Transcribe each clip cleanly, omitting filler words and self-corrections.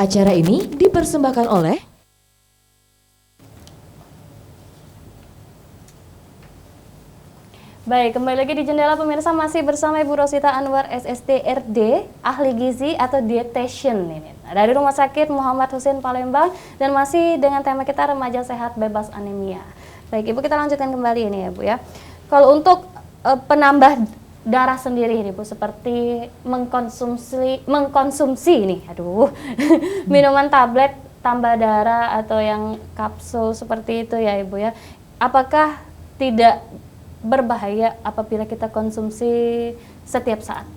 Acara ini dipersembahkan oleh Baik, kembali lagi di Jendela pemirsa, masih bersama Ibu Rosita Anwar SSD RD, ahli gizi atau dietitian ini dari Rumah Sakit Muhammad Husin Palembang, dan masih dengan tema kita remaja sehat bebas anemia. Baik, Ibu, kita lanjutkan kembali ini ya, Bu ya. Kalau untuk penambah darah sendiri ini, Bu, seperti mengkonsumsi ini, minuman tablet tambah darah atau yang kapsul seperti itu ya, Ibu ya. Apakah tidak berbahaya apabila kita konsumsi setiap saat?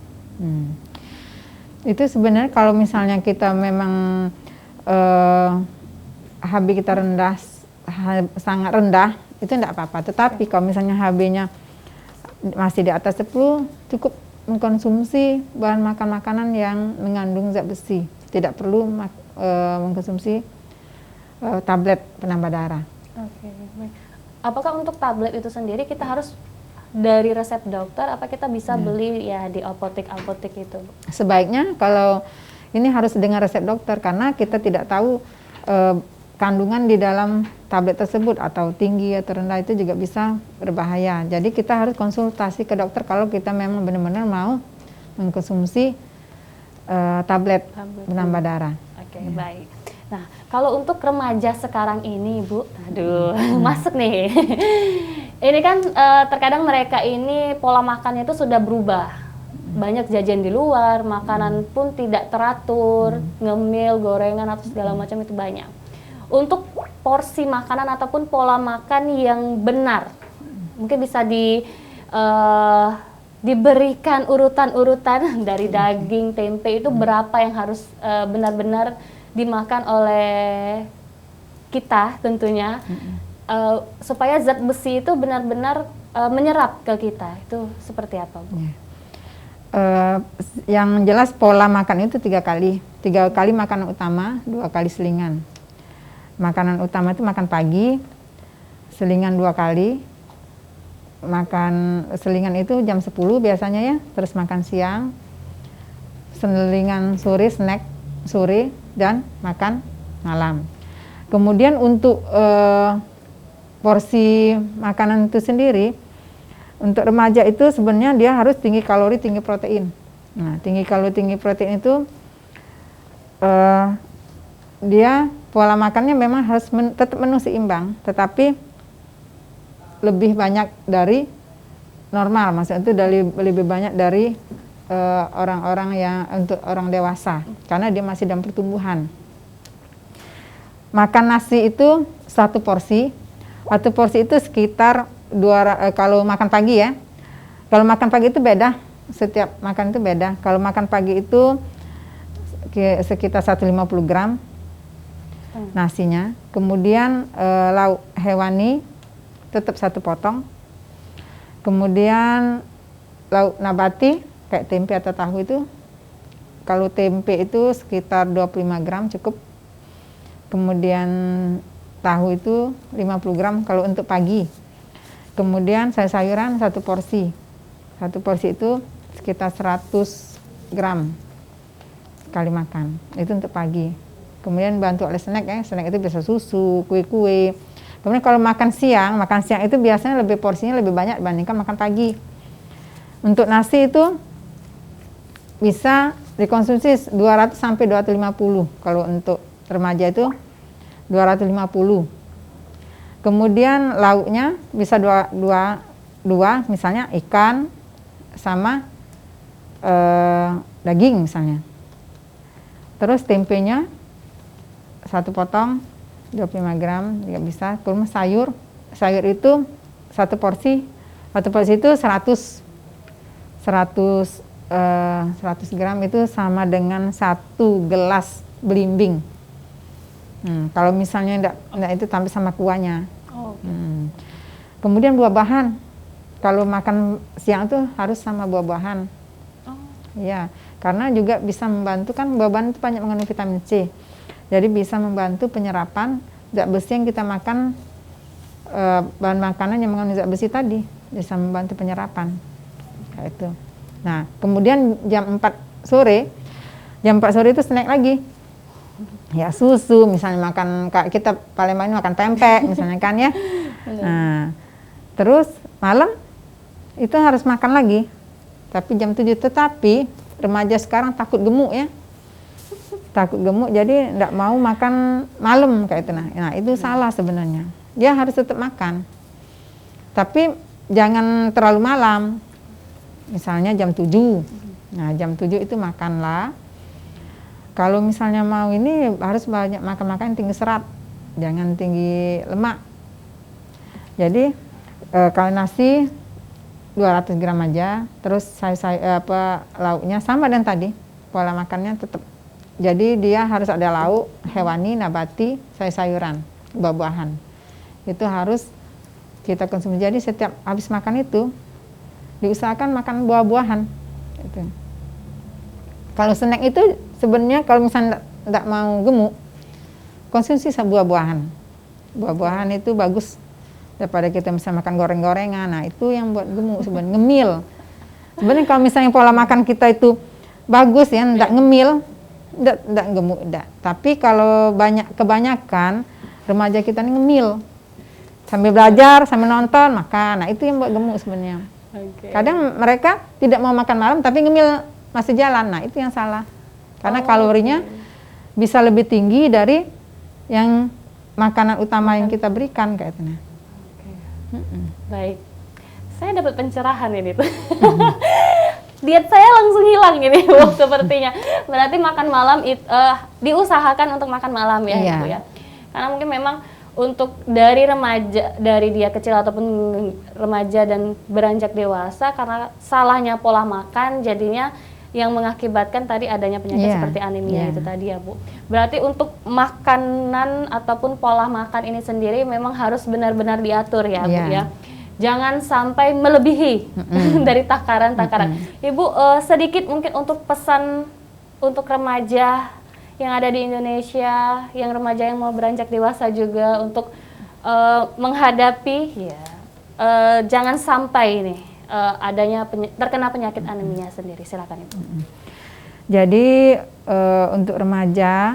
Itu sebenarnya kalau misalnya kita memang HB kita rendah, sangat rendah, itu tidak apa-apa. Tetapi kalau misalnya HB-nya masih di atas 10, cukup mengkonsumsi bahan makanan yang mengandung zat besi. Tidak perlu mengkonsumsi tablet penambah darah. Oke, baik. Apakah untuk tablet itu sendiri kita harus dari resep dokter, apa kita bisa beli ya di apotek-apotek itu? Sebaiknya kalau ini harus dengan resep dokter, karena kita tidak tahu kandungan di dalam tablet tersebut atau tinggi atau rendah, itu juga bisa berbahaya. Jadi kita harus konsultasi ke dokter kalau kita memang benar-benar mau mengkonsumsi tablet penambah darah. Oke, baik. Nah, kalau untuk remaja sekarang ini, Bu, masuk nih. Ini kan terkadang mereka ini pola makannya itu sudah berubah. Banyak jajan di luar, makanan pun tidak teratur, ngemil, gorengan atau segala macam itu banyak. Untuk porsi makanan ataupun pola makan yang benar, mungkin bisa diberikan urutan-urutan dari daging, tempe itu berapa yang harus benar-benar dimakan oleh kita tentunya, supaya zat besi itu benar-benar menyerap ke kita. Itu seperti apa, Bu? Yang jelas pola makan itu 3 kali. 3 kali makanan utama, 2 kali selingan. Makanan utama itu makan pagi, selingan 2 kali. Makan selingan itu jam 10 biasanya ya, terus makan siang, selingan sore, snack sore, dan makan malam. Kemudian untuk porsi makanan itu sendiri, untuk remaja itu sebenarnya dia harus tinggi kalori, tinggi protein. Nah, tinggi kalori, tinggi protein itu dia pola makannya memang harus tetap menu seimbang, tetapi lebih banyak dari normal, maksudnya itu lebih banyak dari orang-orang yang untuk orang dewasa, karena dia masih dalam pertumbuhan. Makan nasi itu 1 porsi. 1 porsi itu sekitar kalau makan pagi ya. Kalau makan pagi itu beda, setiap makan itu beda. Kalau makan pagi itu sekitar 150 gram nasinya. Kemudian lauk hewani tetap 1 potong. Kemudian lauk nabati kayak tempe atau tahu itu, kalau tempe itu sekitar 25 gram cukup. Kemudian tahu itu 50 gram kalau untuk pagi. Kemudian sayur-sayuran 1 porsi. 1 porsi itu sekitar 100 gram sekali makan. Itu untuk pagi. Kemudian bantu oleh snack ya. Snack itu biasa susu, kue-kue. Kemudian kalau makan siang itu biasanya porsinya lebih banyak dibandingkan makan pagi. Untuk nasi itu bisa dikonsumsi 200 sampai 250. Kalau untuk remaja itu 250. Kemudian lauknya bisa dua misalnya ikan sama daging misalnya. Terus tempenya 1 potong 25 gram juga bisa. Kemudian sayur itu 1 porsi. 1 porsi itu 100 gram itu sama dengan 1 gelas belimbing. Kalau misalnya enggak itu tambah sama kuahnya. Kemudian buah-bahan. Kalau makan siang itu harus sama buah-bahan. Ya, karena juga bisa membantu, kan buah-bahan itu banyak mengandung vitamin C. Jadi bisa membantu penyerapan zat besi yang kita makan, bahan makanan yang mengandung zat besi tadi bisa membantu penyerapan. Kayak itu. Nah, kemudian jam 4 sore itu snack lagi. ya susu, misalnya makan kayak kita Palembang ini makan pempek misalnya kan ya. Nah, terus malam itu harus makan lagi, tapi jam 7. Tetapi remaja sekarang takut gemuk ya, takut gemuk, jadi tidak mau makan malam kayak itu. Nah itu salah sebenarnya, dia harus tetap makan, tapi jangan terlalu malam, misalnya jam 7. Nah jam 7 itu makanlah. Kalau misalnya mau ini harus banyak makan tinggi serat, jangan tinggi lemak. Jadi kalau nasi 200 gram aja, terus lauknya sama dan tadi, pola makannya tetap. Jadi dia harus ada lauk, hewani, nabati, sayur-sayuran, buah-buahan. Itu harus kita konsumsi. Jadi setiap habis makan itu diusahakan makan buah-buahan. Gitu. Kalau snack itu sebenarnya kalau misalnya tidak mau gemuk, konsumsi buah-buahan. Buah-buahan itu bagus daripada kita bisa makan goreng-gorengan. Nah itu yang buat gemuk sebenarnya, ngemil. Sebenarnya kalau misalnya pola makan kita itu bagus ya, tidak ngemil, tidak gemuk, tidak. Tapi kalau kebanyakan remaja kita ini ngemil, sambil belajar, sambil nonton, makan. Nah itu yang buat gemuk sebenarnya. Kadang mereka tidak mau makan malam tapi ngemil masih jalan. Nah itu yang salah. Karena kalorinya bisa lebih tinggi dari yang makanan utama yang kita berikan kayak itu. Baik, saya dapat pencerahan ini tuh. Diet saya langsung hilang ini Bu, sepertinya. Berarti makan malam diusahakan untuk makan malam ya, Ibu ya. Karena mungkin memang untuk dari remaja, dari dia kecil ataupun remaja dan beranjak dewasa, karena salahnya pola makan jadinya yang mengakibatkan tadi adanya penyakit seperti anemia itu tadi ya Bu. Berarti untuk makanan ataupun pola makan ini sendiri memang harus benar-benar diatur ya Bu ya. Jangan sampai melebihi dari takaran-takaran. Ibu sedikit mungkin untuk pesan untuk remaja yang ada di Indonesia, yang remaja yang mau beranjak dewasa juga untuk menghadapi jangan sampai ini adanya terkena penyakit anemia sendiri. Silakan Ibu. Jadi untuk remaja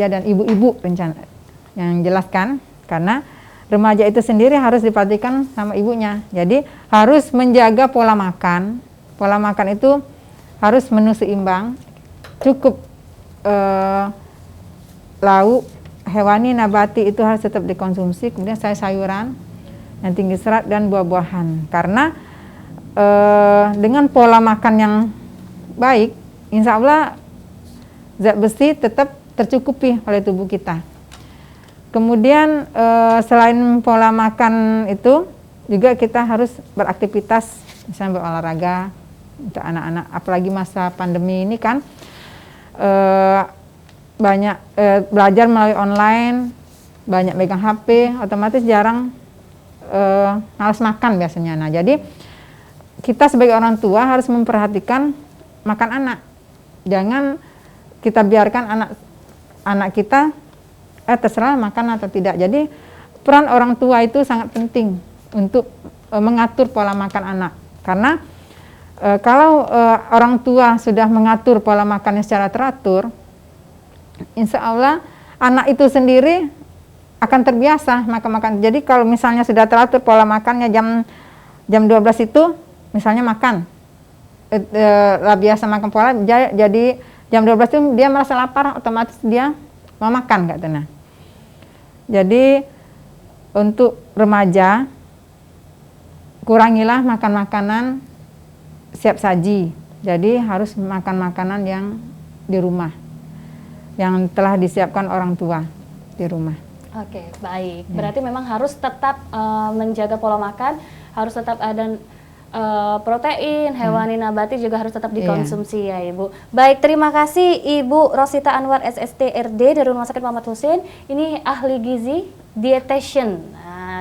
dan ibu-ibu rencana yang jelaskan, karena remaja itu sendiri harus diperhatikan sama ibunya. Jadi harus menjaga pola makan. Pola makan itu harus menu seimbang, cukup lauk, hewani, nabati itu harus tetap dikonsumsi. Kemudian sayuran yang tinggi serat dan buah-buahan. Karena dengan pola makan yang baik, insya Allah zat besi tetap tercukupi oleh tubuh kita. Kemudian selain pola makan itu juga kita harus beraktivitas, misalnya berolahraga untuk anak-anak. Apalagi masa pandemi ini kan banyak belajar melalui online, banyak megang HP, otomatis jarang malas makan biasanya. Nah jadi kita sebagai orang tua harus memperhatikan makan anak. Jangan kita biarkan anak kita terserah makan atau tidak. Jadi peran orang tua itu sangat penting untuk mengatur pola makan anak. Karena kalau orang tua sudah mengatur pola makannya secara teratur, insya Allah anak itu sendiri akan terbiasa makan. Jadi kalau misalnya sudah teratur pola makannya jam 12 itu misalnya makan, biasa makan pola, jadi jam 12 itu dia merasa lapar, otomatis dia mau makan kayak gitu. Jadi untuk remaja kurangilah makan makanan siap saji. Jadi harus makan makanan yang di rumah, yang telah disiapkan orang tua di rumah. Oke, baik. Berarti memang harus tetap menjaga pola makan, harus tetap ada protein, hewani, nabati juga harus tetap dikonsumsi ya Ibu. Baik, terima kasih Ibu Rosita Anwar SST RD dari Rumah Sakit Muhammad Husin. Ini ahli gizi, dietitian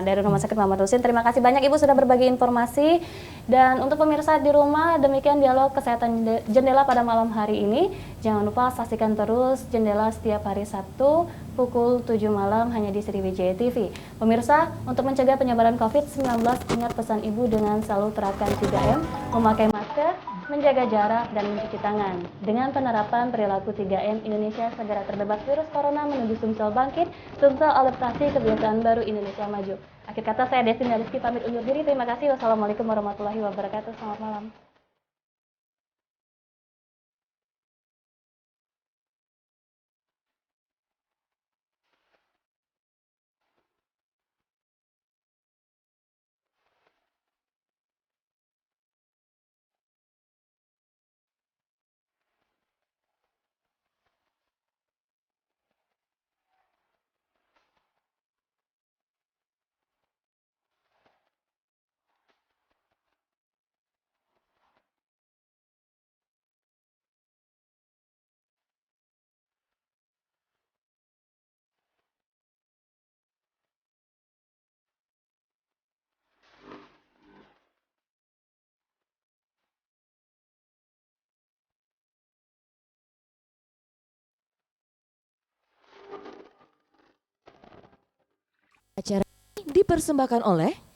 dari Rumah Sakit Muhammad Husin. Terima kasih banyak Ibu sudah berbagi informasi. Dan untuk pemirsa di rumah, demikian dialog kesehatan Jendela pada malam hari ini. Jangan lupa saksikan terus Jendela setiap hari Sabtu pukul 7 malam hanya di Sriwijaya TV. Pemirsa, untuk mencegah penyebaran COVID-19, ingat pesan Ibu dengan selalu terapkan 3M, memakai masker, menjaga jarak, dan mencuci tangan. Dengan penerapan perilaku 3M, Indonesia segera terbebas virus corona menuju Sumsel bangkit, Sumsel adaptasi kebiasaan baru, Indonesia maju. Akhir kata, saya Destina Rizky pamit undur diri. Terima kasih. Wassalamualaikum warahmatullahi wabarakatuh. Selamat malam. Acara ini dipersembahkan oleh